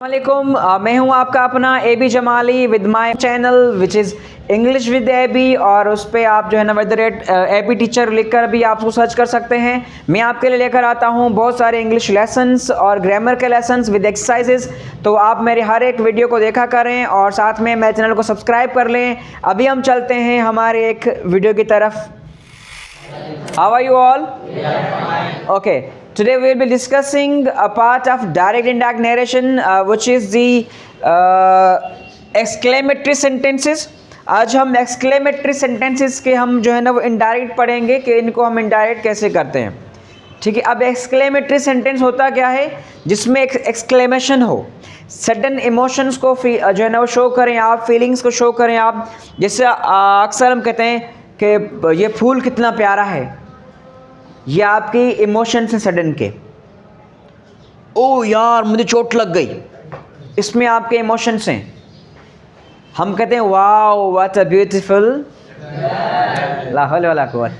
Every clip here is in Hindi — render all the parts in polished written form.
वालेकुम, मैं हूं आपका अपना AB Jamali with my channel which is English with AB. और उस पर आप जो है ना एबी टीचर लिख कर भी आप उसको सर्च कर सकते हैं। मैं आपके लिए लेकर आता हूं बहुत सारे इंग्लिश लेसन्स और ग्रामर के लेसन्स विद एक्सरसाइजेस। तो आप मेरे हर एक वीडियो को देखा करें और साथ में मेरे चैनल को सब्सक्राइब कर लें। अभी हम चलते हैं हमारे एक वीडियो की तरफ। How are you all? Okay. Today we will be discussing a part of direct indirect narration, which is the exclamatory sentences. आज हम exclamatory sentences के हम जो है ना वो indirect पढ़ेंगे कि इनको हम indirect कैसे करते हैं। ठीक है, अब exclamatory sentence होता क्या है, जिसमें एक exclamation हो, सडन इमोशंस को जो है ना वो शो करें आप, फीलिंग्स को शो करें आप। जैसे अक्सर हम कहते हैं कि ये फूल कितना प्यारा है, ये आपकी इमोशंस हैं सडन के। ओ यार मुझे चोट लग गई, इसमें आपके इमोशंस हैं। हम कहते हैं वाओ व्हाट अ ब्यूटीफुल, ला हौला वला कुव्वत,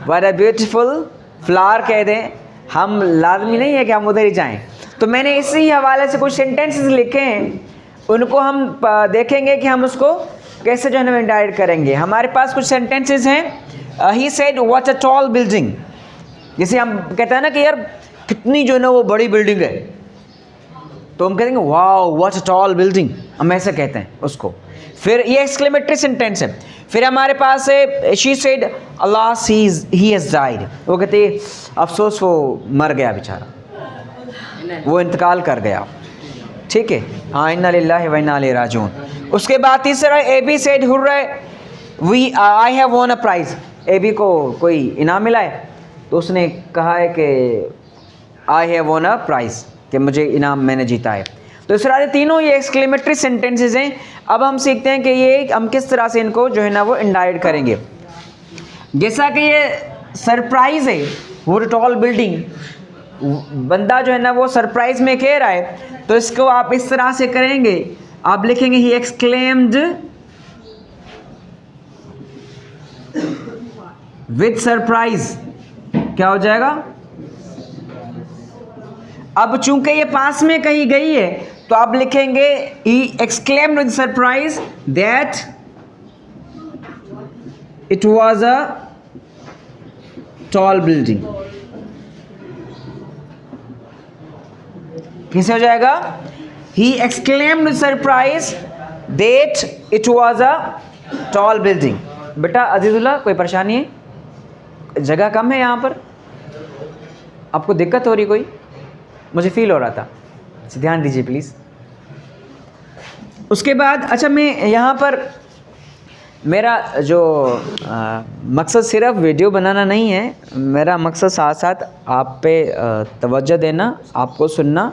व्हाट अ ब्यूटीफुल फ्लावर कह दें, हम लाजमी नहीं है कि हम उधर ही जाएं। तो मैंने इसी हवाले से कुछ सेंटेंसेस लिखे हैं, उनको हम देखेंगे कि हम उसको कैसे जो है ना इंडायरेक्ट करेंगे। हमारे पास कुछ सेंटेंसेस हैं। He said what a tall building. जैसे हम कहते हैं ना कि यार कितनी जो है ना वो बड़ी बिल्डिंग है, तो हम कहेंगे wow what a tall building, हम ऐसे कहते हैं उसको। फिर ये एक्सक्लेमेटरी सेंटेंस है। फिर हमारे पास है she said alas he has died. वो कहते हैं अफसोस वो मर गया बेचारा, वो इंतकाल कर गया। ठीक है, हाँ, इन्ना लिल्लाहि व इन्ना इलैहि राजिऊन। उसके बाद तीसरा AB said hurray we I have won a prize. AB को कोई इनाम मिला है, तो उसने कहा है कि आई हैव वॉन अ प्राइज़, कि मुझे इनाम मैंने जीता है। तो इस तरह से तीनों ये एक्सक्लेमेटरी सेंटेंसेस हैं। अब हम सीखते हैं कि ये हम किस तरह से इनको जो है ना वो इंडायरेक्ट करेंगे। जैसा कि ये सरप्राइज़ है, वो टॉल बिल्डिंग, बंदा जो है ना वो सरप्राइज़ में कह रहा है, तो इसको आप इस तरह से करेंगे, आप लिखेंगे ही एक्सक्लेम्ड विद सरप्राइज। क्या हो जाएगा? अब चूंकि ये पास में कही गई है, तो आप लिखेंगे ही exclaimed with surprise that it was a tall building. कैसे हो जाएगा? ही exclaimed with surprise that it was a tall building. बेटा अजीजुल्लाह, कोई परेशानी है? जगह कम है यहाँ पर, आपको दिक्कत हो रही कोई? मुझे फील हो रहा था, ध्यान दीजिए प्लीज़। उसके बाद अच्छा, मैं यहाँ पर मेरा जो मकसद सिर्फ वीडियो बनाना नहीं है, मेरा मकसद साथ साथ आप पे तवज्जो देना, आपको सुनना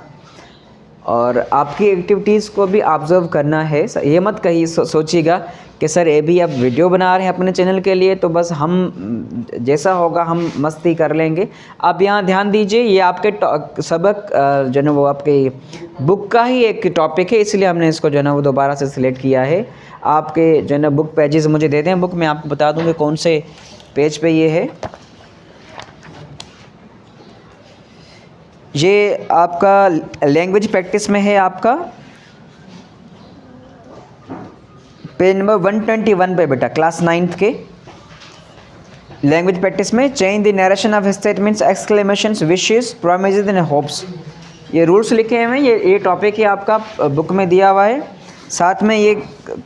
और आपकी एक्टिविटीज़ को भी ऑब्ज़र्व करना है। ये मत कहीं सोचिएगा कि सर ये भी अब वीडियो बना रहे हैं अपने चैनल के लिए, तो बस हम जैसा होगा हम मस्ती कर लेंगे। आप यहाँ ध्यान दीजिए, ये आपके सबक जो है वो आपके बुक का ही एक टॉपिक है, इसलिए हमने इसको जो है ना वो दोबारा से सिलेक्ट किया है। आपके जो है ना बुक पेजेस मुझे दे दें, बुक मैं आपको बता दूँगा कौन से पेज पे ये है। ये आपका लैंग्वेज प्रैक्टिस में है, आपका पेज नंबर 121 पे बेटा, क्लास 9th के लैंग्वेज प्रैक्टिस में। Change the narration of statements, exclamations, wishes, promises and hopes, ये रूल्स लिखे हुए हैं। ये टॉपिक ही आपका बुक में दिया हुआ है। साथ में ये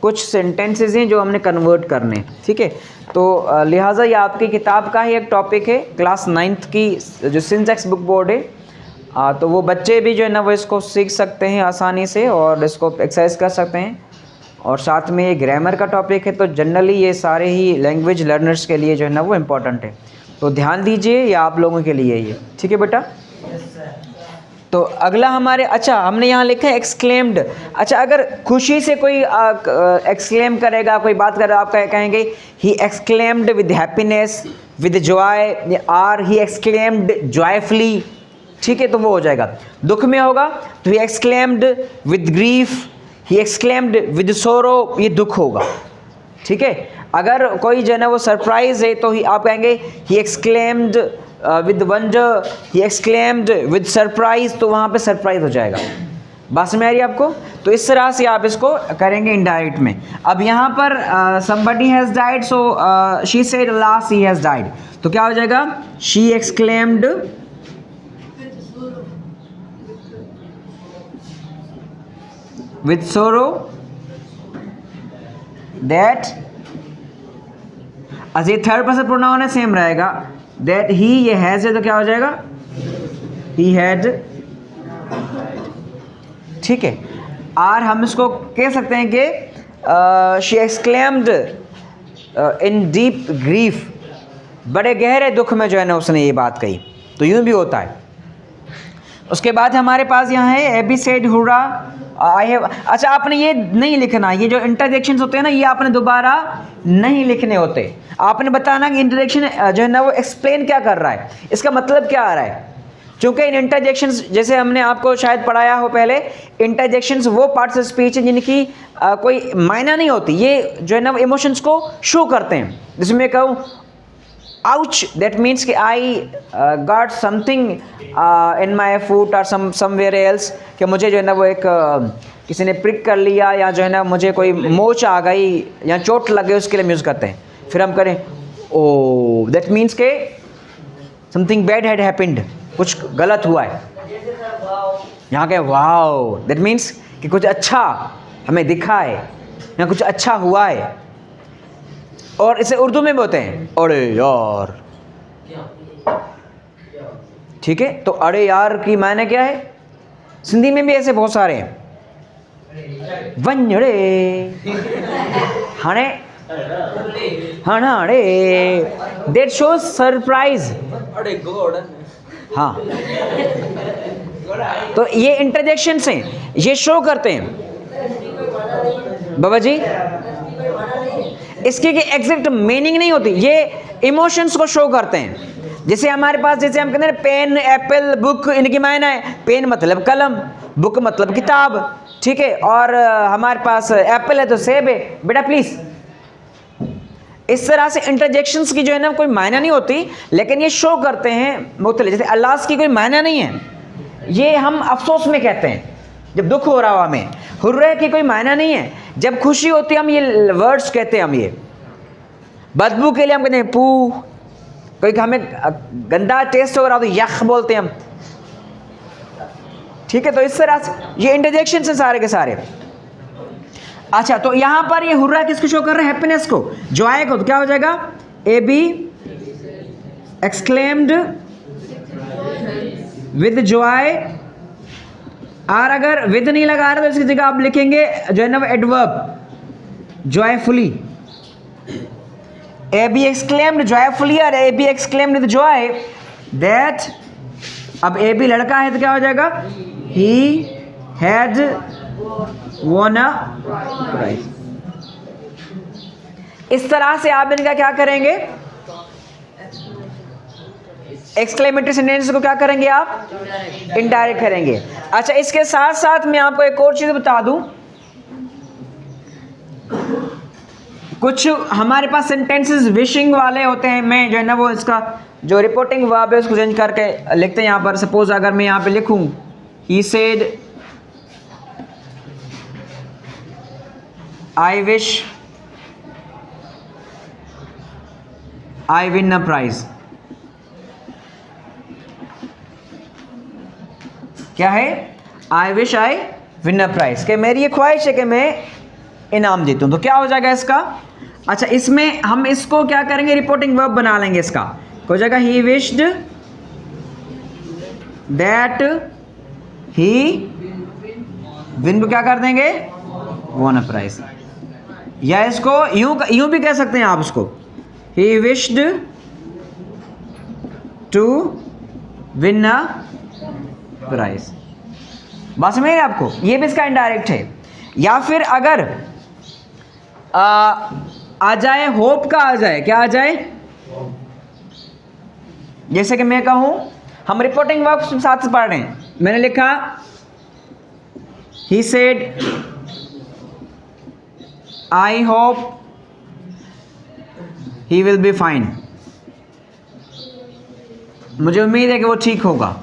कुछ सेंटेंसेस हैं जो हमने कन्वर्ट करने हैं। ठीक है, तो लिहाजा ये आपकी किताब का ही एक टॉपिक है, क्लास 9th की जो सिंटैक्स बुक बोर्ड है। तो वो बच्चे भी जो है ना वो इसको सीख सकते हैं आसानी से और इसको एक्सरसाइज कर सकते हैं। और साथ में ये ग्रामर का टॉपिक है, तो जनरली ये सारे ही लैंग्वेज लर्नर्स के लिए जो है ना वो इम्पोर्टेंट है। तो ध्यान दीजिए, ये आप लोगों के लिए ये ठीक है बेटा। तो अगला हमारे, अच्छा हमने यहाँ लिखा है एक्सक्लेम्ड। अच्छा, अगर खुशी से कोई एक्सक्लेम करेगा, कोई बात करेगा, आप कहेंगे he exclaimed with happiness, with joy, or he exclaimed joyfully. ठीक है, तो वो हो जाएगा। दुख में होगा तो ही exclaimed with grief, he exclaimed with सोरो, ये दुख होगा। ठीक है, अगर कोई जो है ना वो सरप्राइज है, तो ही आप कहेंगे he exclaimed with wonder, he exclaimed with surprise, तो वहाँ पे सरप्राइज हो जाएगा। बात समझ आ रही है आपको? तो इस तरह से आप इसको करेंगे इनडायरेक्ट में। अब यहाँ पर somebody has died, so she said alas he has died, तो क्या हो जाएगा? she exclaimed with sorrow that, अच्छा ये थर्ड पर्सन प्रोनाउन है, सेम रहेगा, that he, ये हैज है तो क्या हो जाएगा? he had, ठीक है। और हम इसको कह सकते हैं कि she exclaimed in deep grief, बड़े गहरे दुख में जो है ना उसने ये बात कही, तो यूं भी होता है। उसके बाद हमारे पास यहाँ है AB said hurrah I have, अच्छा आपने ये नहीं लिखना, ये जो इंटरजेक्शंस होते हैं ना ये आपने दोबारा नहीं लिखने होते, आपने बताना कि इंटरजेक्शन जो है ना वो एक्सप्लेन क्या कर रहा है, इसका मतलब क्या आ रहा है। क्योंकि इन इंटरजेक्शंस, जैसे हमने आपको शायद पढ़ाया हो पहले, इंटरजेक्शंस वो पार्ट्स ऑफ स्पीच हैं जिनकी कोई मायना नहीं होती, ये जो है ना इमोशंस को शो करते हैं। जैसे मैं कहूँ आउच, दैट मीन्स कि आई गॉट समथिंग इन माई फूट और समवेयर एल्स, कि मुझे जो है ना वो एक किसी ने प्रिक कर लिया, या जो है ना मुझे कोई मोच आ गई या चोट लग गई, उसके लिए हम यूज़ करते हैं। फिर हम करें ओ, दैट मीन्स के समथिंग बैड हैड हैपेंड, कुछ गलत हुआ है। यहाँ के वाओ, दैट मीन्स कि कुछ अच्छा हमें दिखा है या कुछ अच्छा हुआ है। और इसे उर्दू में भी होते हैं अरे यार, ठीक है। तो अरे यार की मायने क्या है? सिंधी में भी ऐसे बहुत सारे हैं, वंजड़े हाणे हाणे, दैट शोज सरप्राइज। हाँ, तो ये इंटरजेक्शंस हैं, ये शो करते हैं बाबा जी, इसकी एग्जैक्ट मीनिंग नहीं होती, ये इमोशंस को शो करते हैं। जैसे हमारे पास, जैसे हम कहते हैं पेन, एप्पल, बुक, इनकी मायना है पेन मतलब कलम, बुक मतलब किताब, ठीक है। और हमारे पास एप्पल है तो सेब है, बेटा प्लीज। इस तरह से इंटरजेक्शंस की जो है ना कोई मायना नहीं होती, लेकिन ये शो करते हैं मुख्तलिफ। जैसे अल्लाह की कोई मायना नहीं है, ये हम अफसोस में कहते हैं जब दुख हो रहा हो हमें। हुर्रे की कोई मायना नहीं है, जब खुशी होती है हम ये वर्ड्स कहते हैं। हम ये बदबू के लिए हम कहते हैं पू, कोई हमें गंदा टेस्ट हो रहा हो तो यख बोलते हैं हम, ठीक है। तो इस तरह से ये इंटरजेक्शन से सारे के सारे। अच्छा, तो यहां पर ये हुर्रा किसको शो कर रहा है? हैप्पीनेस को, जॉय को। तो क्या हो जाएगा? A B exclaimed with joy, और अगर विद नहीं लगा रहे तो इसकी जगह आप लिखेंगे जो है ना adverb joyfully. A B exclaimed joyfully और A B exclaimed with joy that, अब ए बी लड़का है तो क्या हो जाएगा? He had won a prize. इस तरह से आप इनका क्या करेंगे? एक्सक्लेमेटरी सेंटेंस को क्या करेंगे आप? इनडायरेक्ट करेंगे। अच्छा, इसके साथ साथ मैं आपको एक और चीज बता दूं, कुछ हमारे पास सेंटेंसेस विशिंग वाले होते हैं। मैं जो है ना वो इसका जो रिपोर्टिंग वर्ब है उसको चेंज करके लिखते हैं यहाँ पर। सपोज अगर मैं यहाँ पे लिखूं he said I wish I win a prize, क्या है? I wish I win a prize, कि मेरी ये ख्वाहिश है कि मैं इनाम जीतूं। तो क्या हो जाएगा इसका? अच्छा, इसमें हम इसको क्या करेंगे? रिपोर्टिंग वर्ब बना लेंगे इसका। हो जाएगा he wished that he win को क्या कर देंगे? Won a prize. या इसको यूं भी कह सकते हैं आप इसको, he wished to win a prize. बात समझ रहे हैं आपको? ये भी इसका इनडायरेक्ट है। या फिर अगर आ जाए होप का, आ जाए क्या? आ जाए, जैसे कि मैं कहूं, हम रिपोर्टिंग वर्ब साथ पढ़ रहे हैं, मैंने लिखा ही said I hope he will be fine, मुझे उम्मीद है कि वो ठीक होगा।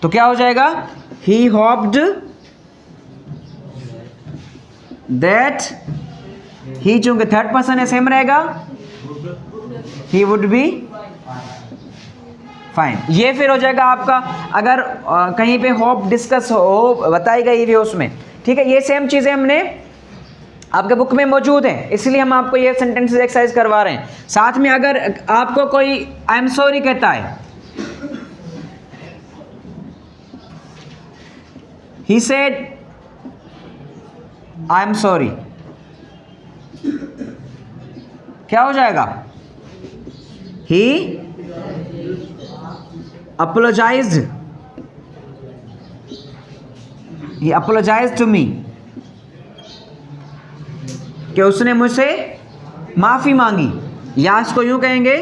तो क्या हो जाएगा, ही होप्ड दैट, ही चूंकि थर्ड पर्सन है सेम रहेगा, ही वुड बी फाइन। ये फिर हो जाएगा आपका, अगर कहीं पे होप डिस्कस हो बताई गई है उसमें, ठीक है। ये सेम चीज़ें हमने आपके बुक में मौजूद हैं, इसलिए हम आपको ये सेंटेंसेस एक्सरसाइज करवा रहे हैं। साथ में अगर आपको कोई आई एम सॉरी कहता है, he said I am sorry, क्या हो जाएगा, he apologised, he apologised to me, कि उसने मुझसे माफी मांगी। या इसको यूं कहेंगे,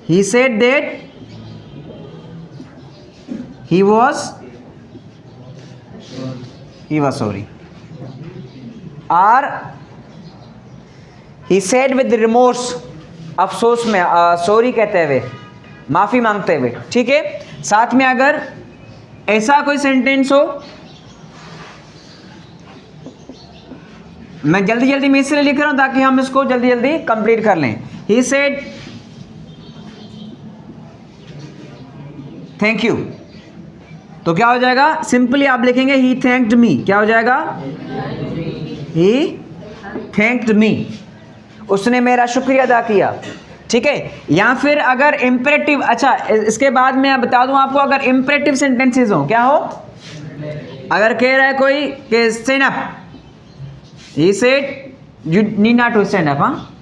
he said that he was sorry, और ही सेड विद रिमोर्स, अफसोस में सॉरी कहते हुए, माफी मांगते हुए, ठीक है। साथ में अगर ऐसा कोई सेंटेंस हो, मैं जल्दी जल्दी में इसलिए लिख रहा हूं ताकि हम इसको जल्दी जल्दी कंप्लीट कर लें। ही सेड थैंक यू, तो क्या हो जाएगा, सिंपली आप लिखेंगे ही थैंक्ड मी, क्या हो जाएगा, ही थैंक्ड मी, उसने मेरा शुक्रिया अदा किया, ठीक है। या फिर अगर इम्परेटिव, अच्छा इसके बाद मैं बता दूं आपको, अगर इम्परेटिव सेंटेंसेस हो, क्या हो, अगर कह रहा है कोई कि stand up, he said you need not to stand up, हाँ,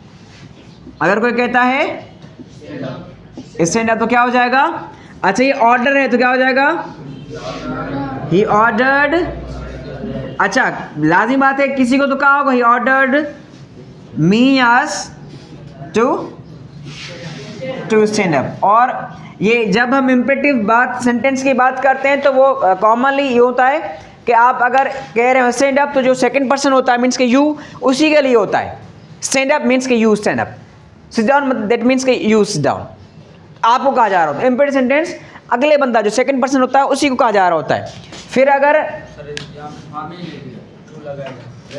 अगर कोई कहता है स्टैंड अप तो क्या हो जाएगा, अच्छा ये ऑर्डर है तो क्या हो जाएगा, ही ऑर्डर्ड, अच्छा लाजिमी बात है, किसी को तो कहा होगा he ordered me us to stand up. और ये जब हम इम्परेटिव बात सेंटेंस की बात करते हैं तो वो कॉमनली ये होता है कि आप अगर कह रहे हो स्टैंड अप, तो जो सेकंड पर्सन होता है मीन्स के यू, उसी के लिए होता है। स्टैंड अप मीन्स के you stand up, sit down that means के यू सिट डाउन, आपको कहा जा रहा होता है। इम्परेटिव सेंटेंस अगले बंदा जो सेकंड पर्सन होता है उसी को कहा जा रहा होता है। फिर अगर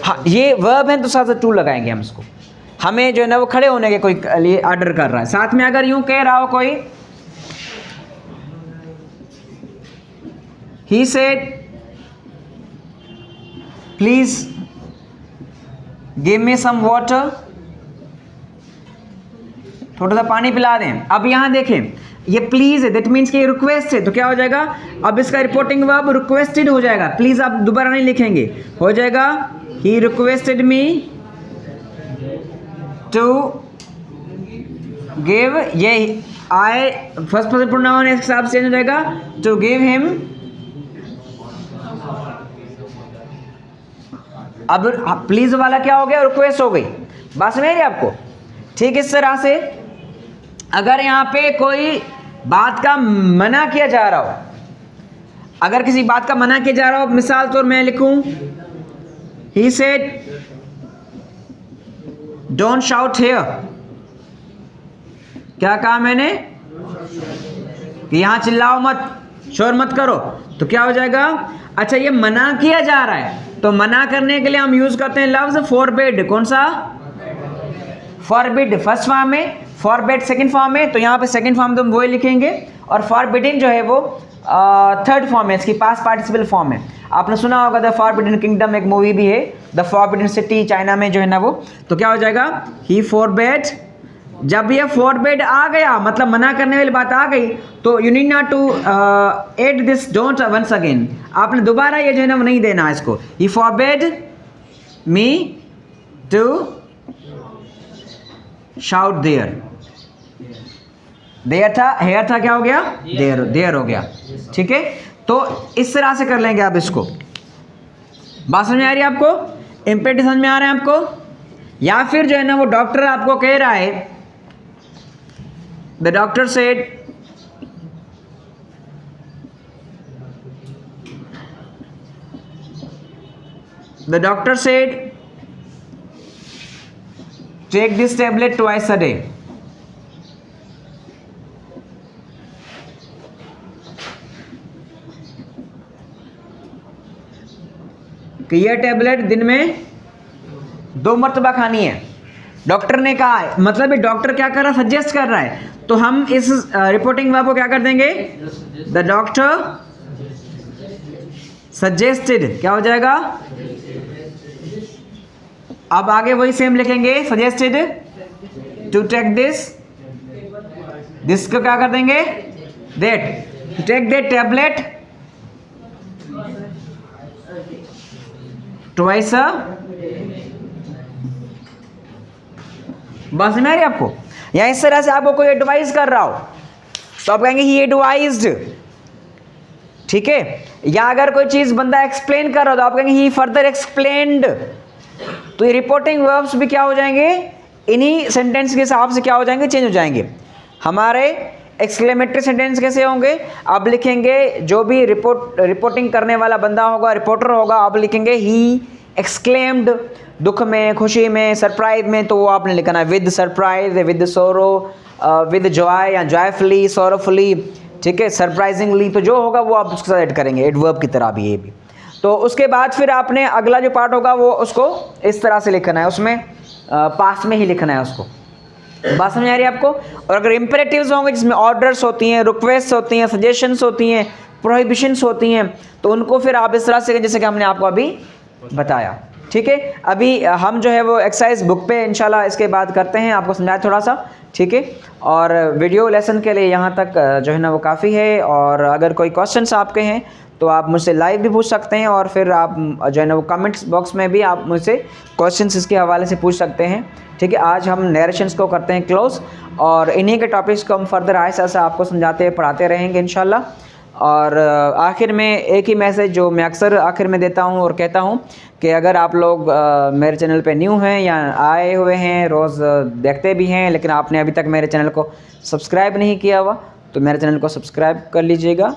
हाँ ये वर्ब है तो साथ टू लगाएंगे हम इसको, हमें जो है ना वो खड़े होने के कोई लिए ऑर्डर कर रहा है। साथ में अगर यूं कह रहा हो कोई, he said please give me some water, थोड़ा सा पानी पिला दें। अब यहां देखें ये प्लीज है, दैट मीन्स कि रिक्वेस्ट है, तो क्या हो जाएगा, अब इसका रिपोर्टिंग वर्ब रिक्वेस्टेड हो जाएगा। प्लीज आप दोबारा नहीं लिखेंगे, हो जाएगा he requested me to give, ये आई फर्स्ट पर्सन प्रोनाउन है, इसके साथ चेंज हो जाएगा टू गिव हिम। अब प्लीज वाला क्या हो गया, रिक्वेस्ट हो गई। बात समझ रही आपको, ठीक। इस तरह से अगर यहां पे कोई बात का मना किया जा रहा हो, अगर किसी बात का मना किया जा रहा हो, मिसाल तौर मैं लिखूं he said don't shout here, क्या कहा मैंने कि यहां चिल्लाओ मत, शोर मत करो, तो क्या हो जाएगा, अच्छा ये मना किया जा रहा है तो मना करने के लिए हम यूज करते हैं लफ्ज फॉरबिड। कौन सा, फॉरबिड फर्स्ट फॉर्म में, फॉरबिड सेकंड फॉर्म में, तो यहाँ पे सेकंड फॉर्म तो हम वही लिखेंगे, और फॉरबिडन जो है वो थर्ड फॉर्म है, इसकी पास्ट पार्टिसिपल फॉर्म है। आपने सुना होगा द फॉरबिडन किंगडम, एक मूवी भी है द फॉरबिडन सिटी, चाइना में जो है ना वो, तो क्या हो जाएगा ही फॉरबिड। जब ये फॉरबिड आ गया मतलब मना करने वाली बात आ गई, तो you need not to add this don't once again, आपने दोबारा ये जो है ना वो नहीं देना इसको। He forbid me to shout there, there था, हेयर था, क्या हो गया, देयर, देयर हो गया, ठीक है। तो इस तरह से कर लेंगे आप इसको। बात समझ में आ रही है आपको, इम्पेरेटिव समझ में आ रहा है आपको। या फिर जो है ना वो डॉक्टर आपको कह रहा है, the doctor said the doctor said take this tablet twice a day, कि यह टैबलेट दिन में 2 मरतबा खानी है। डॉक्टर ने कहा है, मतलब ये डॉक्टर क्या कर रहा है, सजेस्ट कर रहा है, तो हम इस रिपोर्टिंग वर्ब को क्या कर देंगे, द डॉक्टर सजेस्टेड, क्या हो जाएगा, अब आगे वही सेम लिखेंगे, सजेस्टेड टू टेक दिस को क्या कर देंगे, that, take that tablet twice a, बात समझ आ रही है आपको। या इस तरह से आपको कोई एडवाइस कर रहा हो तो आप कहेंगे ही एडवाइज्ड, ठीक है। या अगर कोई चीज बंदा एक्सप्लेन कर रहा हो तो आप कहेंगे ही फर्दर एक्सप्लेन्ड। तो ये रिपोर्टिंग वर्ब्स भी क्या हो जाएंगे, इन्हीं सेंटेंस के हिसाब से क्या हो जाएंगे, चेंज हो जाएंगे। हमारे एक्सक्लेमेटरी सेंटेंस कैसे होंगे, आप लिखेंगे जो भी रिपोर्टिंग करने वाला बंदा होगा, रिपोर्टर होगा, आप लिखेंगे ही एक्सक्लेम्ड, दुख में, खुशी में, सरप्राइज में, तो वो आपने लिखना है विद सरप्राइज, विद सोरो, विद जॉय या जॉयफुली, सोरोफुली, ठीक है, सरप्राइजिंगली, तो जो होगा वो आप उसके साथ ऐड करेंगे एडवर्ब की तरह भी ये भी। तो उसके बाद फिर आपने अगला जो पार्ट होगा वो उसको इस तरह से लिखना है, उसमें पास्ट में ही लिखना है उसको। बात समझ आ रही है आपको। और अगर इम्परेटिव्स होंगे जिसमें ऑर्डर्स होती हैं, रिक्वेस्ट होती हैं, सजेशंस होती हैं, प्रोहिबिशंस होती हैं, तो उनको फिर आप इस तरह से जैसे कि हमने आपको अभी बताया, ठीक है। अभी हम जो है वो एक्सरसाइज बुक पे इंशाल्लाह इसके बाद करते हैं, आपको समझाया थोड़ा सा, ठीक है। और वीडियो लेसन के लिए यहाँ तक जो है ना वो काफ़ी है। और अगर कोई क्वेश्चंस आपके हैं तो आप मुझसे लाइव भी पूछ सकते हैं, और फिर आप जो है ना वो कमेंट्स बॉक्स में भी आप मुझसे क्वेश्चंस इसके हवाले से पूछ सकते हैं, ठीक है। आज हम नरेशंस को करते हैं क्लोज, और इन्हीं के टॉपिक्स को हम फर्दर आहिस्ता आहिस्ता आपको समझाते पढ़ाते रहेंगे इंशाल्लाह। और आखिर में एक ही मैसेज जो मैं अक्सर आखिर में देता हूं और कहता हूं कि अगर आप लोग मेरे चैनल पे न्यू हैं या आए हुए हैं, रोज़ देखते भी हैं, लेकिन आपने अभी तक मेरे चैनल को सब्सक्राइब नहीं किया हुआ, तो मेरे चैनल को सब्सक्राइब कर लीजिएगा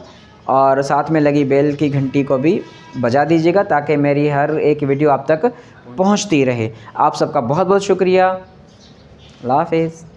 और साथ में लगी बेल की घंटी को भी बजा दीजिएगा, ताकि मेरी हर एक वीडियो आप तक पहुंचती रहे। आप सबका बहुत बहुत शुक्रिया। अल्लाह हाफ़िज़।